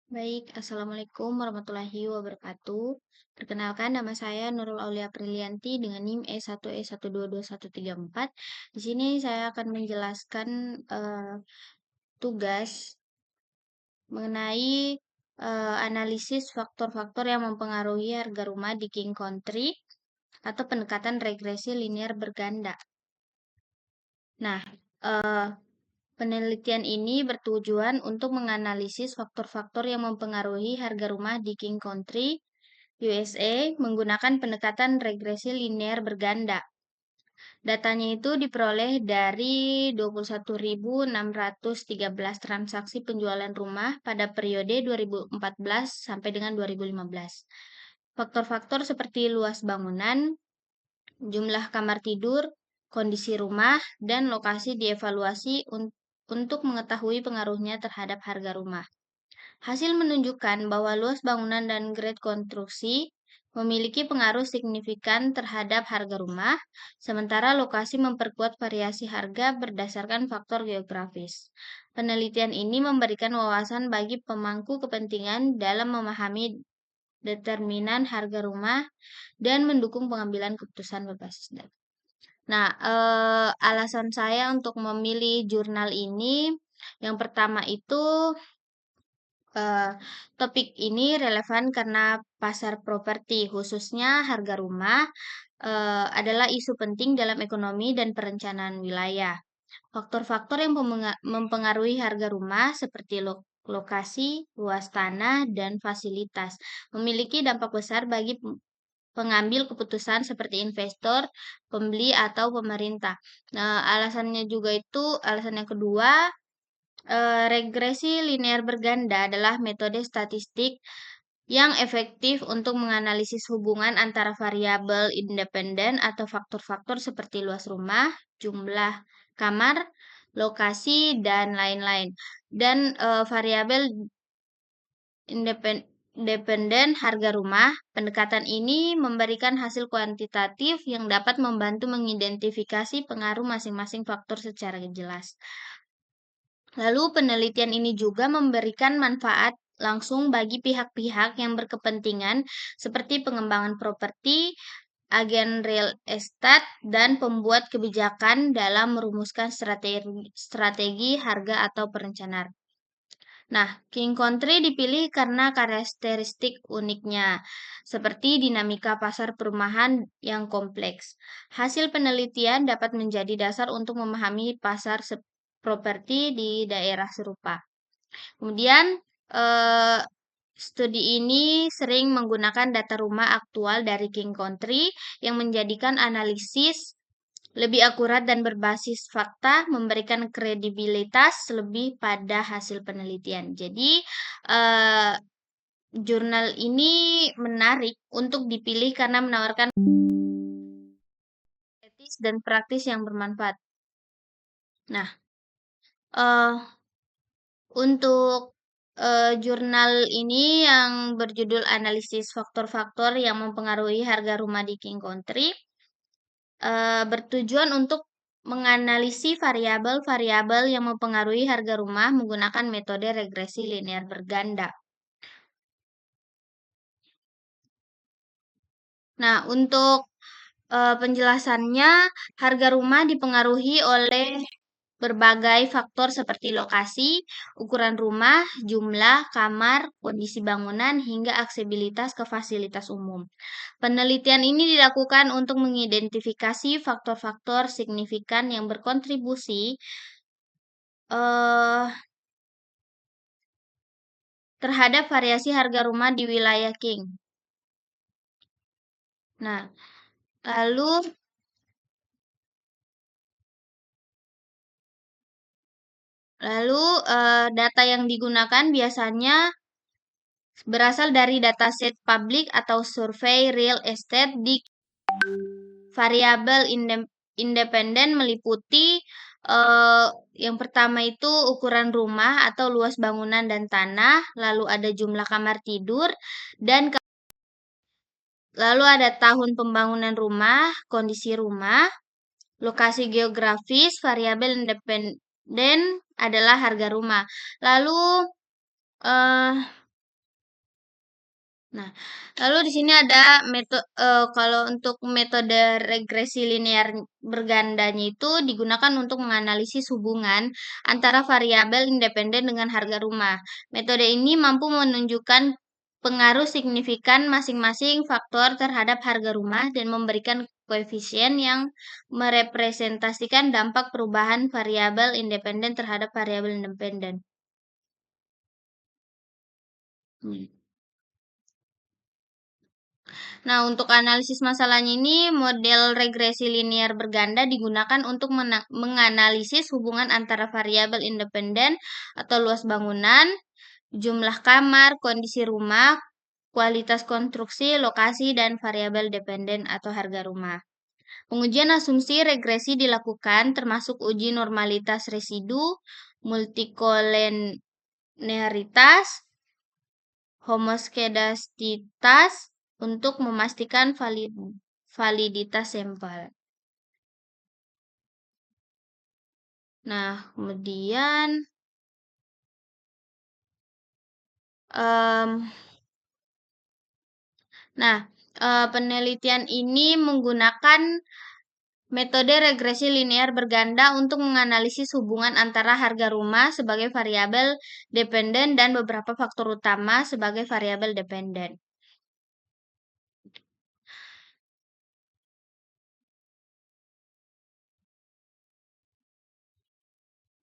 Baik, Assalamualaikum warahmatullahi wabarakatuh. Perkenalkan, nama saya Nurul Aulia Prilianti dengan NIM E1E122134. Di sini saya akan menjelaskan tugas mengenai analisis faktor-faktor yang mempengaruhi harga rumah di King Country atau pendekatan regresi linear berganda. Nah, eh, penelitian ini bertujuan untuk menganalisis faktor-faktor yang mempengaruhi harga rumah di King Country, USA menggunakan pendekatan regresi linear berganda. Datanya itu diperoleh dari 21.613 transaksi penjualan rumah pada periode 2014 sampai dengan 2015. Faktor-faktor seperti luas bangunan, jumlah kamar tidur, kondisi rumah, dan lokasi dievaluasi untuk mengetahui pengaruhnya terhadap harga rumah. Hasil menunjukkan bahwa luas bangunan dan grade konstruksi memiliki pengaruh signifikan terhadap harga rumah, sementara lokasi memperkuat variasi harga berdasarkan faktor geografis. Penelitian ini memberikan wawasan bagi pemangku kepentingan dalam memahami determinan harga rumah dan mendukung pengambilan keputusan berbasis data. Nah, alasan saya untuk memilih jurnal ini, yang pertama itu topik ini relevan karena pasar properti, khususnya harga rumah, adalah isu penting dalam ekonomi dan perencanaan wilayah. Faktor-faktor yang mempengaruhi harga rumah seperti lokasi, luas tanah, dan fasilitas memiliki dampak besar bagi pengambil keputusan seperti investor, pembeli, atau pemerintah. Nah, alasan yang kedua, regresi linear berganda adalah metode statistik yang efektif untuk menganalisis hubungan antara variabel independen atau faktor-faktor seperti luas rumah, jumlah kamar, lokasi, dan lain-lain. Dan variabel independen harga rumah, pendekatan ini memberikan hasil kuantitatif yang dapat membantu mengidentifikasi pengaruh masing-masing faktor secara jelas. Lalu penelitian ini juga memberikan manfaat langsung bagi pihak-pihak yang berkepentingan seperti pengembangan properti, agen real estate, dan pembuat kebijakan dalam merumuskan strategi harga atau perencanaan. Nah, King Country dipilih karena karakteristik uniknya, seperti dinamika pasar perumahan yang kompleks. Hasil penelitian dapat menjadi dasar untuk memahami pasar properti di daerah serupa. Kemudian, eh, studi ini sering menggunakan data rumah aktual dari King Country yang menjadikan analisis lebih akurat dan berbasis fakta, memberikan kredibilitas lebih pada hasil penelitian. Jadi, eh, jurnal ini menarik untuk dipilih karena menawarkan etis dan praktis yang bermanfaat. Nah, eh untuk jurnal ini yang berjudul Analisis Faktor-Faktor yang Mempengaruhi Harga Rumah di King Country bertujuan untuk menganalisis variabel-variabel yang mempengaruhi harga rumah menggunakan metode regresi linear berganda. Nah, untuk penjelasannya, harga rumah dipengaruhi oleh berbagai faktor seperti lokasi, ukuran rumah, jumlah kamar, kondisi bangunan, hingga aksesibilitas ke fasilitas umum. Penelitian ini dilakukan untuk mengidentifikasi faktor-faktor signifikan yang berkontribusi terhadap variasi harga rumah di wilayah King. Nah, lalu data yang digunakan biasanya berasal dari dataset publik atau survei real estate di variabel independen meliputi yang pertama itu ukuran rumah atau luas bangunan dan tanah, lalu ada jumlah kamar tidur, dan lalu ada tahun pembangunan rumah, kondisi rumah, lokasi geografis, variabel independen adalah harga rumah. Lalu Nah, lalu di sini ada kalau untuk metode regresi linear bergandanya itu digunakan untuk menganalisis hubungan antara variabel independen dengan harga rumah. Metode ini mampu menunjukkan pengaruh signifikan masing-masing faktor terhadap harga rumah dan memberikan koefisien yang merepresentasikan dampak perubahan variabel independen terhadap variabel independen. Hmm. Nah, untuk analisis masalahnya ini, model regresi linear berganda digunakan untuk menganalisis hubungan antara variabel independen atau luas bangunan, jumlah kamar, kondisi rumah, kualitas konstruksi, lokasi, dan variabel dependen atau harga rumah. Pengujian asumsi regresi dilakukan termasuk uji normalitas residu, multikolenialitas, homoskedastis untuk memastikan validitas sampel. Nah, kemudian em, penelitian ini menggunakan metode regresi linear berganda untuk menganalisis hubungan antara harga rumah sebagai variabel dependen dan beberapa faktor utama sebagai variabel dependen.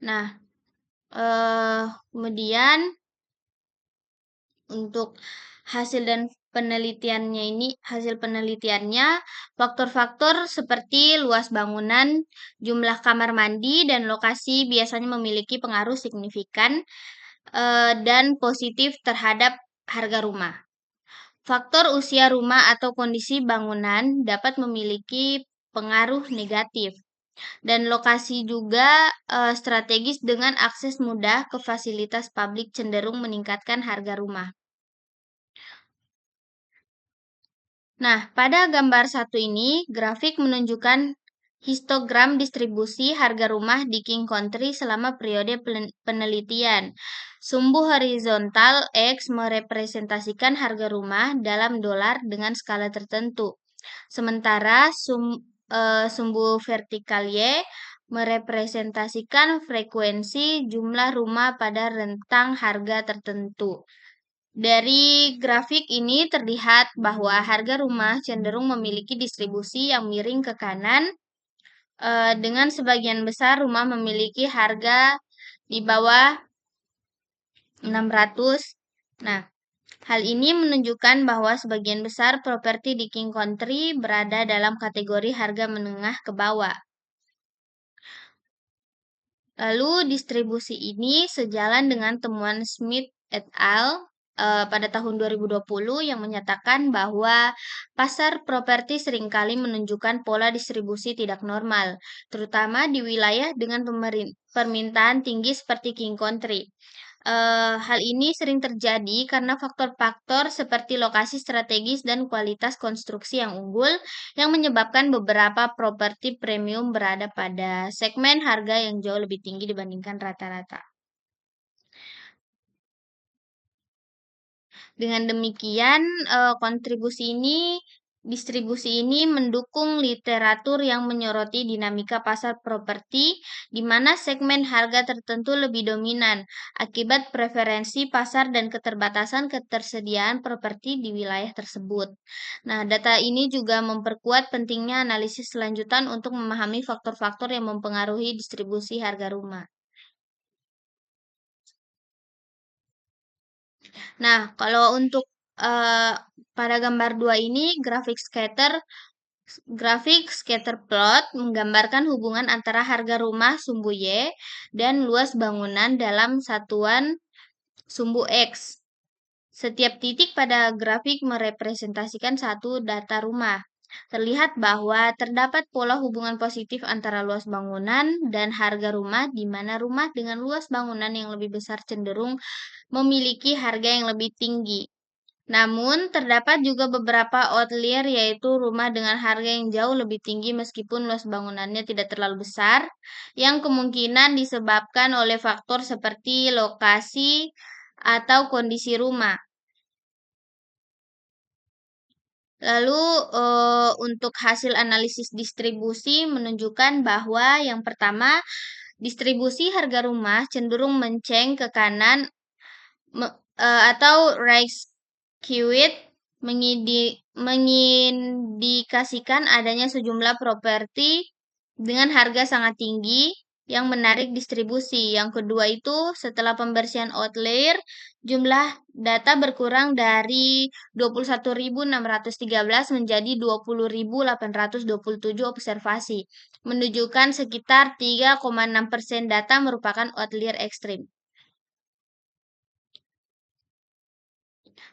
Nah, kemudian untuk hasil penelitiannya, faktor-faktor seperti luas bangunan, jumlah kamar mandi, dan lokasi biasanya memiliki pengaruh signifikan dan positif terhadap harga rumah. Faktor usia rumah atau kondisi bangunan dapat memiliki pengaruh negatif. Dan lokasi juga strategis dengan akses mudah ke fasilitas publik cenderung meningkatkan harga rumah. Nah, pada gambar satu ini, grafik menunjukkan histogram distribusi harga rumah di King Country selama periode penelitian. Sumbu horizontal X merepresentasikan harga rumah dalam dolar dengan skala tertentu. Sementara sumbu vertikal Y merepresentasikan frekuensi jumlah rumah pada rentang harga tertentu. Dari grafik ini terlihat bahwa harga rumah cenderung memiliki distribusi yang miring ke kanan, dengan sebagian besar rumah memiliki harga di bawah 600. Nah, hal ini menunjukkan bahwa sebagian besar properti di King Country berada dalam kategori harga menengah ke bawah. Lalu distribusi ini sejalan dengan temuan Smith et al. Pada tahun 2020 yang menyatakan bahwa pasar properti seringkali menunjukkan pola distribusi tidak normal, terutama di wilayah dengan permintaan tinggi seperti King Country. Hal ini sering terjadi karena faktor-faktor seperti lokasi strategis dan kualitas konstruksi yang unggul yang menyebabkan beberapa properti premium berada pada segmen harga yang jauh lebih tinggi dibandingkan rata-rata. Dengan demikian, distribusi ini mendukung literatur yang menyoroti dinamika pasar properti, di mana segmen harga tertentu lebih dominan akibat preferensi pasar dan keterbatasan ketersediaan properti di wilayah tersebut. Nah, data ini juga memperkuat pentingnya analisis lanjutan untuk memahami faktor-faktor yang mempengaruhi distribusi harga rumah. Nah, kalau untuk pada gambar 2 ini grafik scatter plot menggambarkan hubungan antara harga rumah sumbu Y dan luas bangunan dalam satuan sumbu X. Setiap titik pada grafik merepresentasikan satu data rumah. Terlihat bahwa terdapat pola hubungan positif antara luas bangunan dan harga rumah, di mana rumah dengan luas bangunan yang lebih besar cenderung memiliki harga yang lebih tinggi. Namun, terdapat juga beberapa outlier, yaitu rumah dengan harga yang jauh lebih tinggi meskipun luas bangunannya tidak terlalu besar, yang kemungkinan disebabkan oleh faktor seperti lokasi atau kondisi rumah. Lalu untuk hasil analisis distribusi menunjukkan bahwa yang pertama, distribusi harga rumah cenderung menceng ke kanan atau right skewed mengindikasikan adanya sejumlah properti dengan harga sangat tinggi yang menarik distribusi. Yang kedua itu setelah pembersihan outlier, jumlah data berkurang dari 21.613 menjadi 20.827 observasi, menunjukkan sekitar 3,6% data merupakan outlier ekstrim.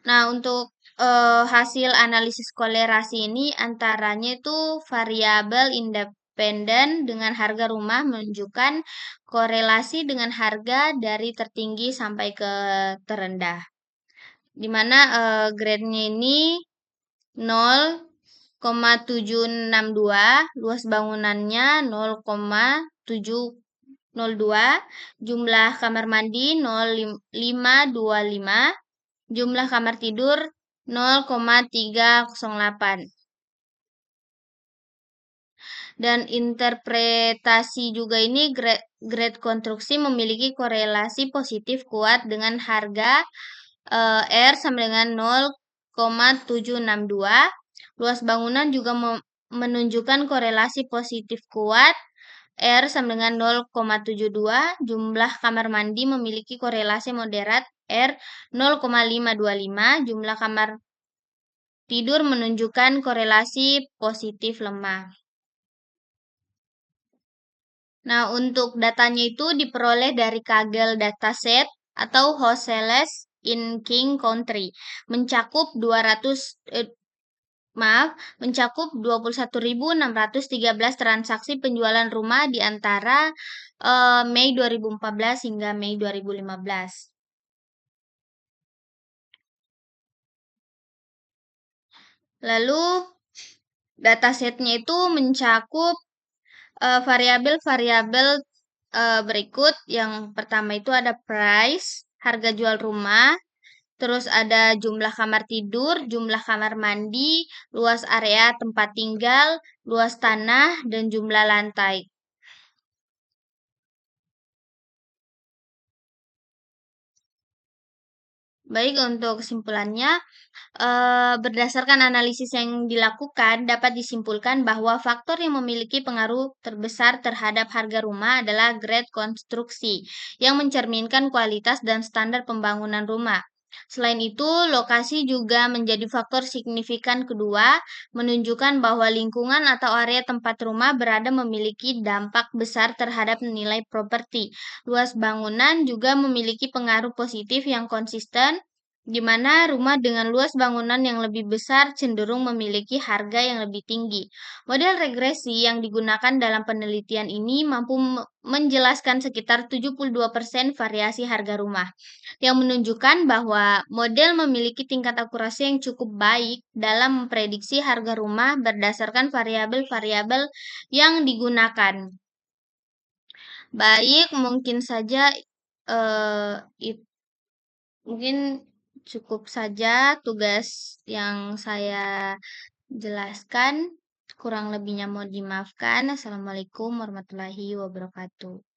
Nah, untuk hasil analisis kolerasi ini antaranya itu variabel independen dengan harga rumah menunjukkan korelasi dengan harga dari tertinggi sampai ke terendah. Di mana grade-nya ini 0,762, luas bangunannya 0,702, jumlah kamar mandi 0,525, jumlah kamar tidur 0,308. Dan interpretasi juga ini grade konstruksi memiliki korelasi positif kuat dengan harga R sama dengan 0,762. Luas bangunan juga menunjukkan korelasi positif kuat R sama dengan 0,72. Jumlah kamar mandi memiliki korelasi moderat R 0,525. Jumlah kamar tidur menunjukkan korelasi positif lemah. Nah, untuk datanya itu diperoleh dari Kaggle Dataset atau Households in King Country, mencakup 21.613 transaksi penjualan rumah di antara Mei 2014 hingga Mei 2015. Lalu datasetnya itu mencakup variabel-variabel berikut. Yang pertama itu ada price, harga jual rumah, terus ada jumlah kamar tidur, jumlah kamar mandi, luas area tempat tinggal, luas tanah, dan jumlah lantai. Baik, untuk kesimpulannya, berdasarkan analisis yang dilakukan, dapat disimpulkan bahwa faktor yang memiliki pengaruh terbesar terhadap harga rumah adalah grade konstruksi, yang mencerminkan kualitas dan standar pembangunan rumah. Selain itu, lokasi juga menjadi faktor signifikan kedua, menunjukkan bahwa lingkungan atau area tempat rumah berada memiliki dampak besar terhadap nilai properti. Luas bangunan juga memiliki pengaruh positif yang konsisten, di mana rumah dengan luas bangunan yang lebih besar cenderung memiliki harga yang lebih tinggi. Model regresi yang digunakan dalam penelitian ini mampu menjelaskan sekitar 72% variasi harga rumah, yang menunjukkan bahwa model memiliki tingkat akurasi yang cukup baik dalam memprediksi harga rumah berdasarkan variabel-variabel yang digunakan. Baik, mungkin saja eh, mungkin cukup saja tugas yang saya jelaskan. Kurang lebihnya mohon dimaafkan. Assalamualaikum warahmatullahi wabarakatuh.